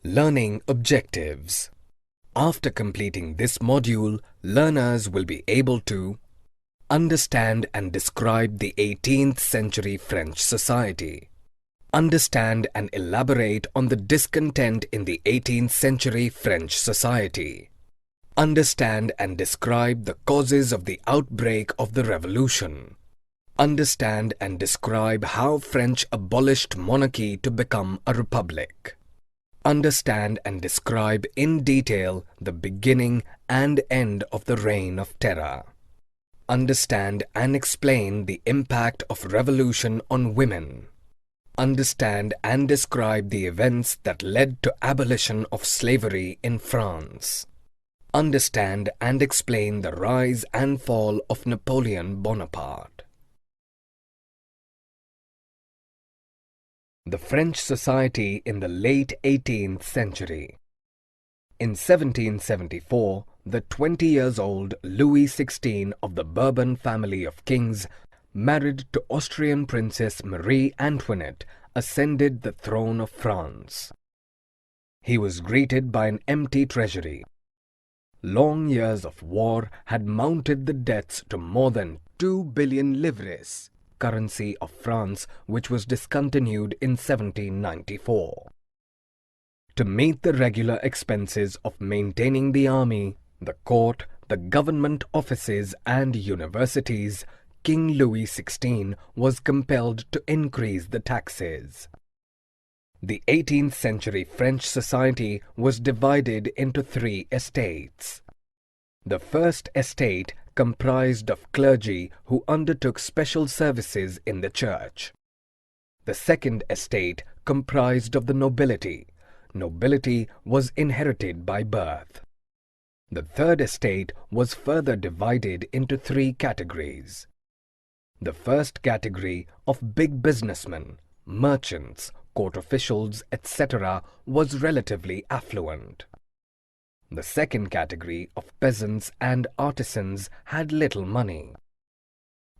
Learning objectives. After completing this module, learners will be able to understand and describe the 18th century French society. Understand and elaborate on the discontent in the 18th century French society. Understand and describe the causes of the outbreak of the Revolution. Understand and describe how French abolished monarchy to become a republic. Understand and describe in detail the beginning and end of the Reign of Terror. Understand and explain the impact of revolution on women. Understand and describe the events that led to abolition of slavery in France. Understand and explain the rise and fall of Napoleon Bonaparte. The French society in the late 18th century. In 1774, the 20 years old Louis XVI of the Bourbon family of kings, married to Austrian Princess Marie Antoinette, ascended the throne of France. He was greeted by an empty treasury. Long years of war had mounted the debts to more than 2 billion livres, currency of France, which was discontinued in 1794. To meet the regular expenses of maintaining the army, the court, the government offices and universities, King Louis XVI was compelled to increase the taxes. The 18th century French society was divided into 3 estates. The first estate comprised of clergy who undertook special services in the church. The second estate comprised of the nobility. Nobility was inherited by birth. The third estate was further divided into 3 categories. The first category of big businessmen, merchants, court officials, etc. was relatively affluent. The second category of peasants and artisans had little money.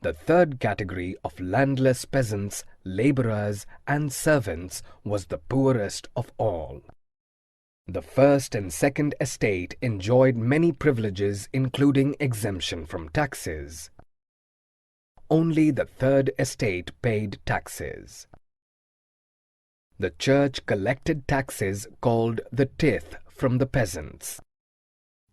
The third category of landless peasants, laborers and servants was the poorest of all. The first and second estate enjoyed many privileges, including exemption from taxes. Only the third estate paid taxes. The church collected taxes called the tithe from the peasants.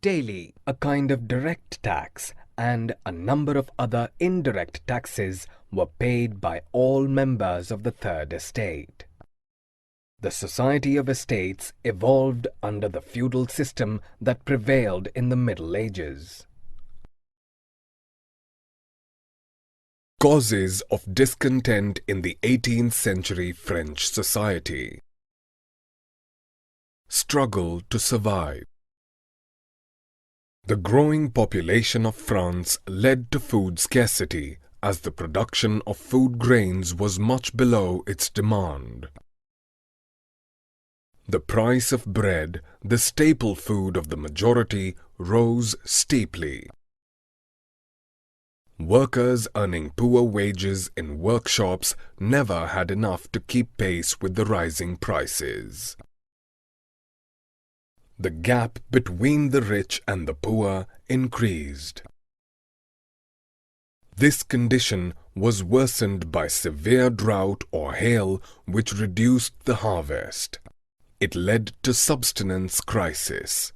Daily, a kind of direct tax, and a number of other indirect taxes were paid by all members of the third estate. The society of estates evolved under the feudal system that prevailed in the Middle Ages. Causes of discontent in the 18th century French society. Struggle to survive. The growing population of France led to food scarcity, as the production of food grains was much below its demand. The price of bread, the staple food of the majority, rose steeply. Workers earning poor wages in workshops never had enough to keep pace with the rising prices. The gap between the rich and the poor increased. This condition was worsened by severe drought or hail, which reduced the harvest. It led to subsistence crisis.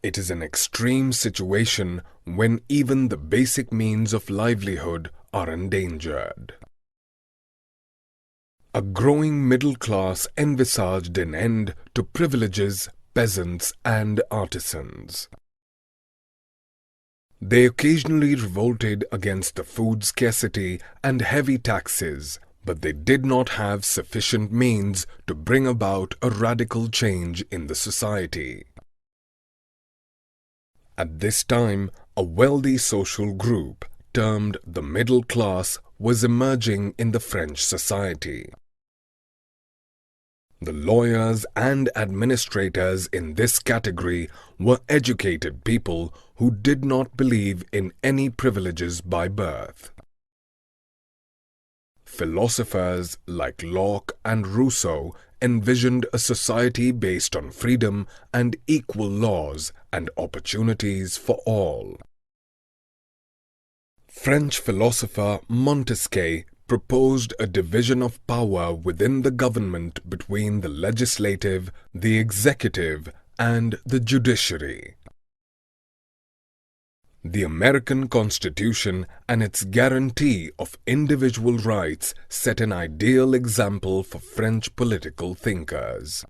It is an extreme situation when even the basic means of livelihood are endangered. A growing middle class envisaged an end to privileges, peasants and artisans. They occasionally revolted against the food scarcity and heavy taxes, but they did not have sufficient means to bring about a radical change in the society. At this time, a wealthy social group, termed the middle class, was emerging in the French society. The lawyers and administrators in this category were educated people who did not believe in any privileges by birth. philosophers like Locke and Rousseau envisioned a society based on freedom and equal laws and opportunities for all. French philosopher Montesquieu proposed a division of power within the government between the legislative, the executive, and the judiciary. The American Constitution and its guarantee of individual rights set an ideal example for French political thinkers.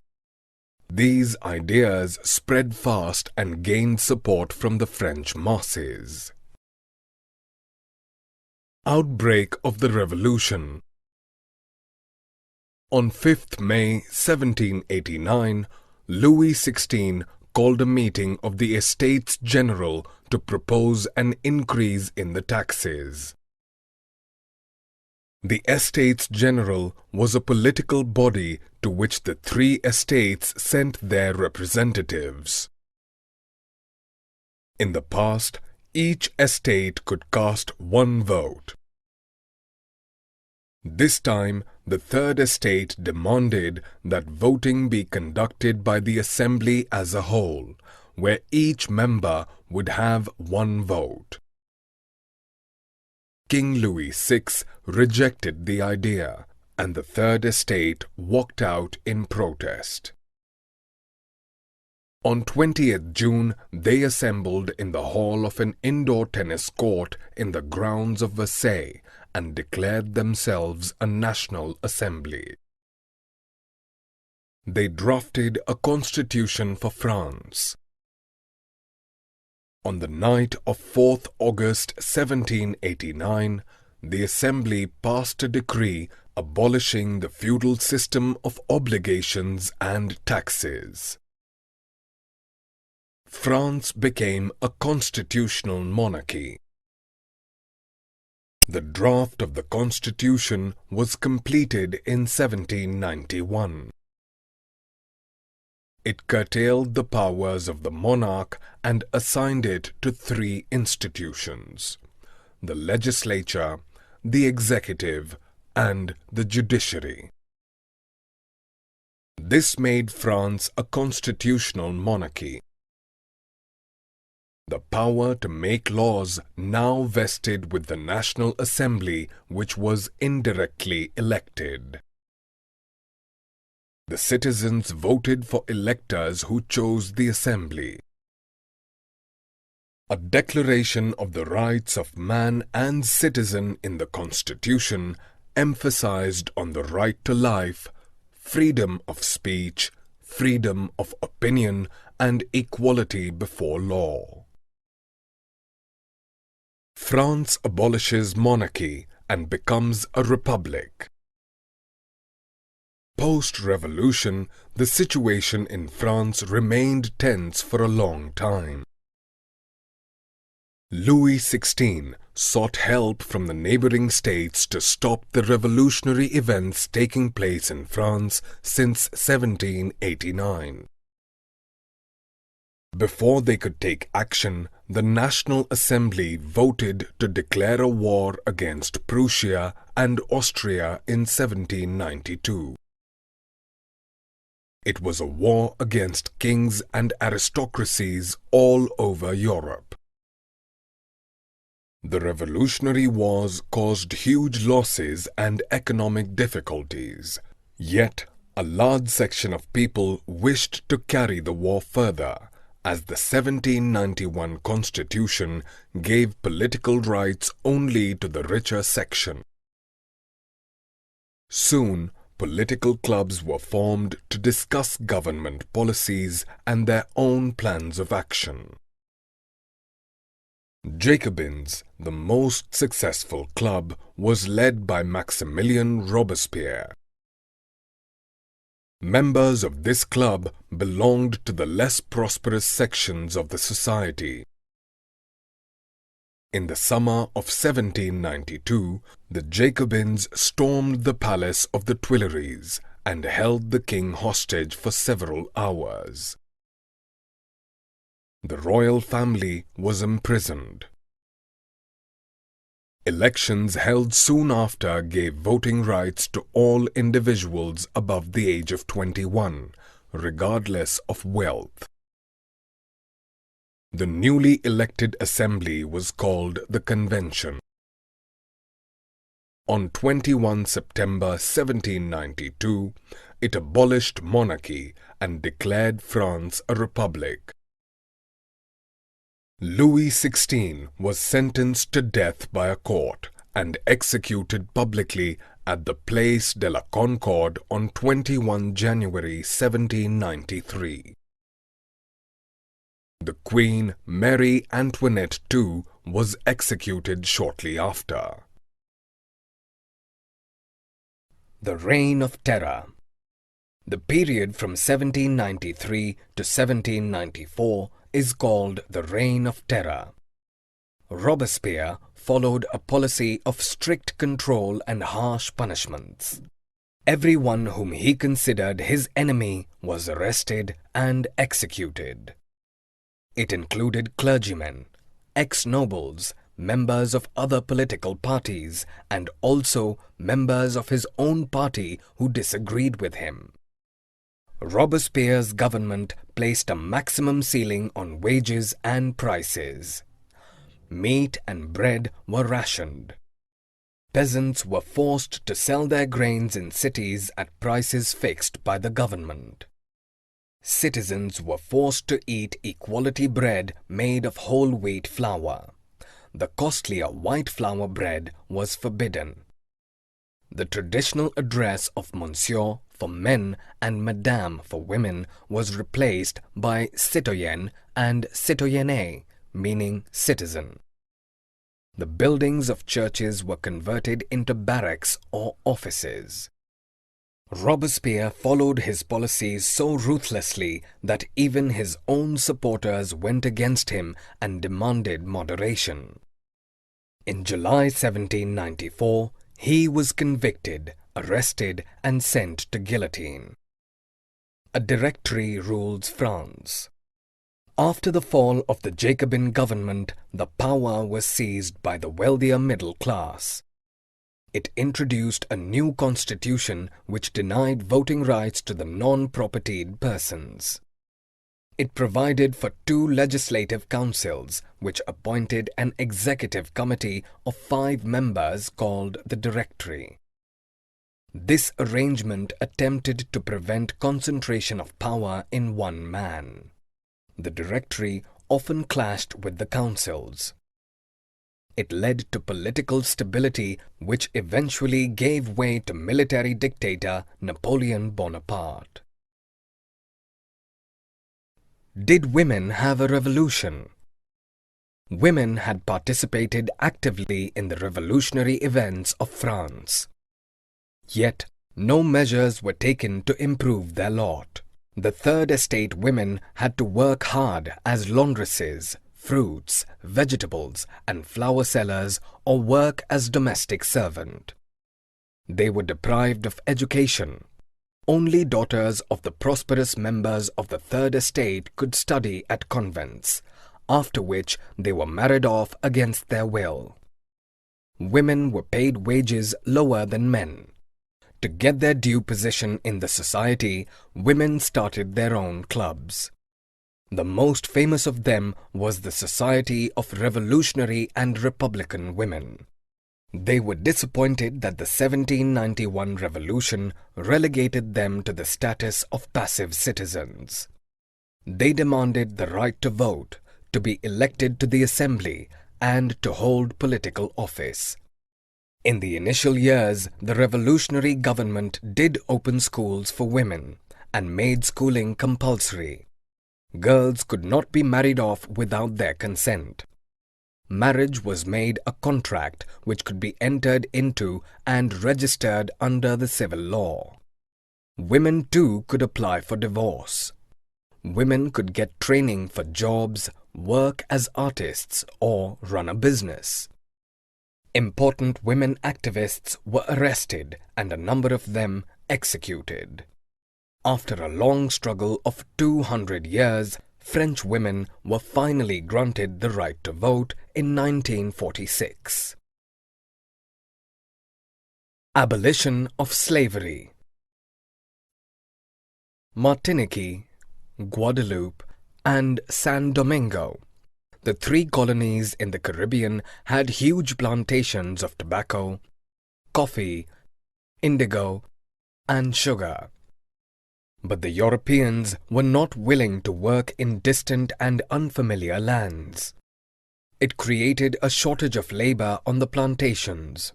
These ideas spread fast and gained support from the French masses. Outbreak of the Revolution. On 5th May 1789, Louis XVI called a meeting of the Estates General to propose an increase in the taxes. The Estates General was a political body to which the three estates sent their representatives. In the past, each estate could cast one vote. This time, the third estate demanded that voting be conducted by the assembly as a whole, where each member would have one vote. King Louis VI rejected the idea, and the third estate walked out in protest. On 20th June, they assembled in the hall of an indoor tennis court in the grounds of Versailles and declared themselves a national assembly. They drafted a constitution for France. On the night of 4th August 1789, the Assembly passed a decree abolishing the feudal system of obligations and taxes. France became a constitutional monarchy. The draft of the constitution was completed in 1791. It curtailed the powers of the monarch and assigned it to three institutions: the legislature, the executive, and the judiciary. This made France a constitutional monarchy. The power to make laws now vested with the National Assembly, which was indirectly elected. The citizens voted for electors who chose the Assembly. A declaration of the rights of man and citizen in the Constitution emphasized on the right to life, freedom of speech, freedom of opinion, and equality before law. France abolishes monarchy and becomes a republic. Post-revolution, the situation in France remained tense for a long time. Louis XVI sought help from the neighboring states to stop the revolutionary events taking place in France since 1789. Before they could take action, the National Assembly voted to declare a war against Prussia and Austria in 1792. It was a war against kings and aristocracies all over Europe. The Revolutionary Wars caused huge losses and economic difficulties, yet a large section of people wished to carry the war further, as the 1791 Constitution gave political rights only to the richer section. Soon, political clubs were formed to discuss government policies and their own plans of action. Jacobins, the most successful club, was led by Maximilien Robespierre. Members of this club belonged to the less prosperous sections of the society. In the summer of 1792, the Jacobins stormed the palace of the Tuileries and held the king hostage for several hours. The royal family was imprisoned. Elections held soon after gave voting rights to all individuals above the age of 21, regardless of wealth. The newly elected assembly was called the Convention. On 21 September 1792, it abolished monarchy and declared France a republic. Louis XVI was sentenced to death by a court and executed publicly at the Place de la Concorde on 21 January 1793. The Queen Marie Antoinette too was executed shortly after. The Reign of Terror. The period from 1793 to 1794 is called the Reign of Terror. Robespierre followed a policy of strict control and harsh punishments. Everyone whom he considered his enemy was arrested and executed. It included clergymen, ex-nobles, members of other political parties, and also members of his own party who disagreed with him. Robespierre's government placed a maximum ceiling on wages and prices. Meat and bread were rationed. Peasants were forced to sell their grains in cities at prices fixed by the government. Citizens were forced to eat equality bread made of whole wheat flour. The costlier white flour bread was forbidden. The traditional address of Monsieur for men and Madame for women was replaced by citoyen and citoyenne, meaning citizen. The buildings of churches were converted into barracks or offices. Robespierre followed his policies so ruthlessly that even his own supporters went against him and demanded moderation. In July 1794, he was convicted, arrested, and sent to guillotine. A Directory rules France. After the fall of the Jacobin government, the power was seized by the wealthier middle class. It introduced a new constitution which denied voting rights to the non-propertied persons. It provided for 2 legislative councils, which appointed an executive committee of 5 members called the Directory. This arrangement attempted to prevent concentration of power in one man. The Directory often clashed with the councils. It led to political stability, which eventually gave way to military dictator Napoleon Bonaparte. Did women have a revolution? Women had participated actively in the revolutionary events of France. Yet, no measures were taken to improve their lot. The Third Estate women had to work hard as laundresses, fruits, vegetables, and flower sellers, or work as domestic servant. They were deprived of education. Only daughters of the prosperous members of the Third Estate could study at convents, after which they were married off against their will. Women were paid wages lower than men. To get their due position in the society, women started their own clubs. The most famous of them was the Society of Revolutionary and Republican Women. They were disappointed that the 1791 revolution relegated them to the status of passive citizens. They demanded the right to vote, to be elected to the assembly, and to hold political office. In the initial years, the revolutionary government did open schools for women and made schooling compulsory. Girls could not be married off without their consent. Marriage was made a contract which could be entered into and registered under the civil law. Women too could apply for divorce. Women could get training for jobs, work as artists, or run a business. Important women activists were arrested and a number of them executed. After a long struggle of 200 years, French women were finally granted the right to vote in 1946. Abolition of slavery. Martinique, Guadeloupe, and San Domingo, the three colonies in the Caribbean, had huge plantations of tobacco, coffee, indigo, and sugar. But the Europeans were not willing to work in distant and unfamiliar lands. It created a shortage of labor on the plantations.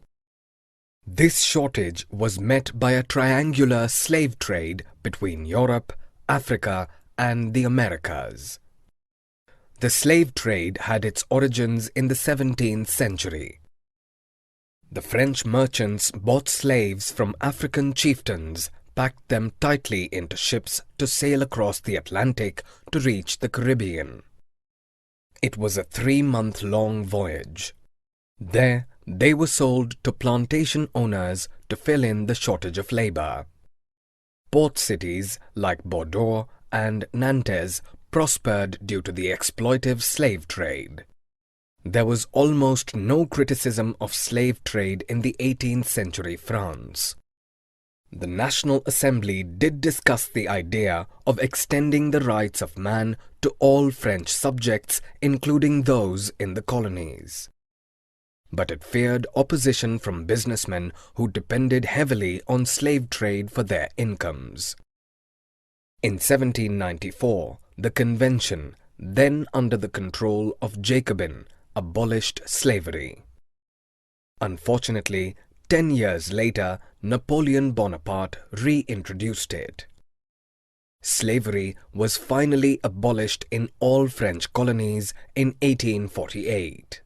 This shortage was met by a triangular slave trade between Europe, Africa, and the Americas. The slave trade had its origins in the 17th century. The French merchants bought slaves from African chieftains, packed them tightly into ships to sail across the Atlantic to reach the Caribbean. It was a 3-month-long voyage. There, they were sold to plantation owners to fill in the shortage of labor. Port cities like Bordeaux and Nantes prospered due to the exploitive slave trade. There was almost no criticism of slave trade in the 18th century France. The National Assembly did discuss the idea of extending the rights of man to all French subjects, including those in the colonies. But it feared opposition from businessmen who depended heavily on slave trade for their incomes. In 1794, the Convention, then under the control of Jacobin, abolished slavery. Unfortunately, 10 years later, Napoleon Bonaparte reintroduced it. Slavery was finally abolished in all French colonies in 1848.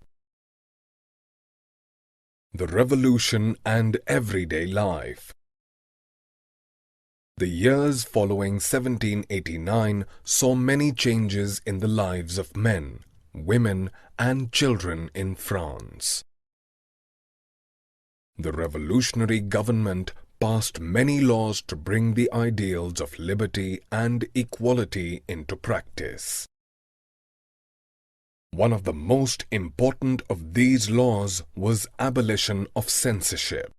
The Revolution and Everyday Life. The years following 1789 saw many changes in the lives of men, women, and children in France. The revolutionary government passed many laws to bring the ideals of liberty and equality into practice. One of the most important of these laws was abolition of censorship.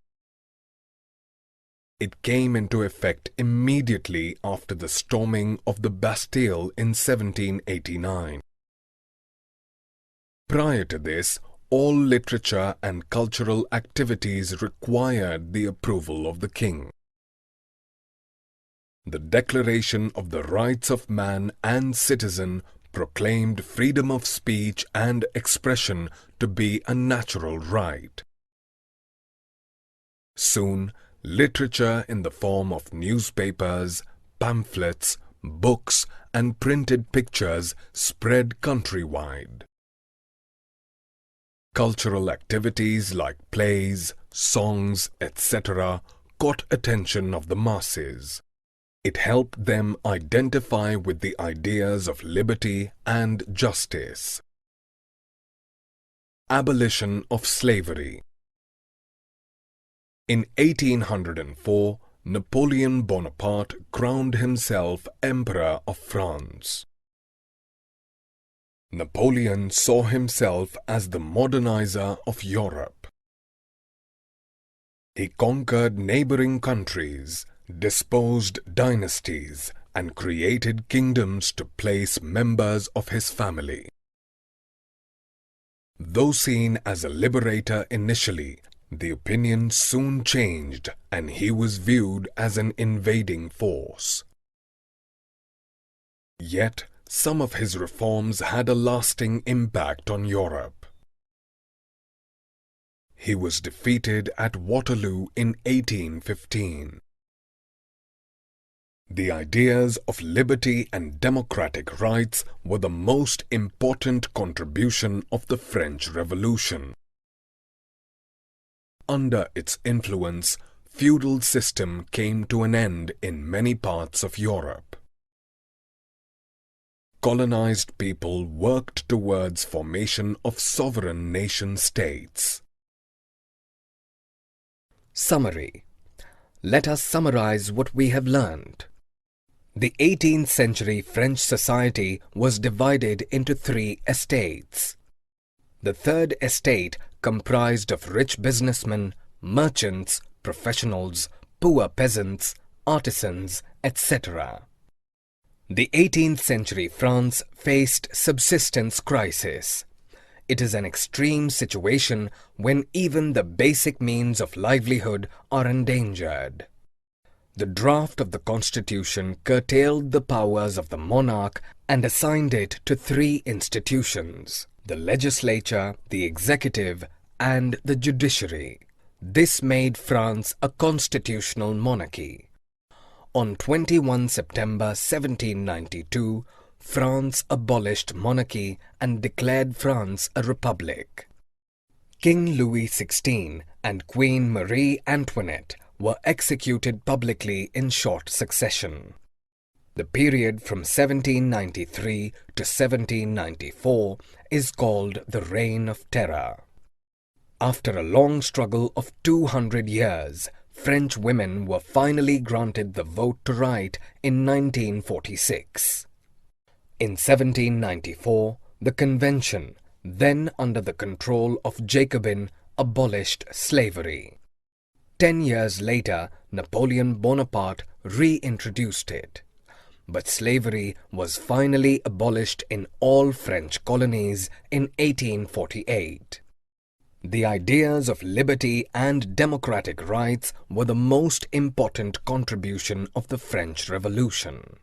It came into effect immediately after the storming of the Bastille in 1789. Prior to this, all literature and cultural activities required the approval of the king. The Declaration of the Rights of Man and Citizen proclaimed freedom of speech and expression to be a natural right. Soon, literature in the form of newspapers, pamphlets, books, and printed pictures spread countrywide. Cultural activities like plays, songs, etc. caught attention of the masses. It helped them identify with the ideas of liberty and justice. Abolition of slavery. In 1804, Napoleon Bonaparte crowned himself Emperor of France. Napoleon saw himself as the modernizer of Europe. He conquered neighboring countries, disposed dynasties, and created kingdoms to place members of his family. Though seen as a liberator initially, the opinion soon changed and he was viewed as an invading force. Yet, some of his reforms had a lasting impact on Europe. He was defeated at Waterloo in 1815. The ideas of liberty and democratic rights were the most important contribution of the French Revolution. Under its influence, feudal system came to an end in many parts of Europe. Colonized people worked towards formation of sovereign nation-states. Summary. Let us summarize what we have learned. The 18th century French society was divided into 3 estates. The third estate comprised of rich businessmen, merchants, professionals, poor peasants, artisans, etc. The 18th century France faced subsistence crisis. It is an extreme situation when even the basic means of livelihood are endangered. The draft of the constitution curtailed the powers of the monarch and assigned it to three institutions: the legislature, the executive, and the judiciary. This made France a constitutional monarchy. On 21 September 1792, France abolished monarchy and declared France a republic. King Louis XVI and Queen Marie Antoinette were executed publicly in short succession. The period from 1793 to 1794 is called the Reign of Terror. After a long struggle of 200 years, French women were finally granted the vote to write in 1946. In 1794, the Convention, then under the control of Jacobin, abolished slavery. 10 years later, Napoleon Bonaparte reintroduced it. But slavery was finally abolished in all French colonies in 1848. The ideas of liberty and democratic rights were the most important contribution of the French Revolution.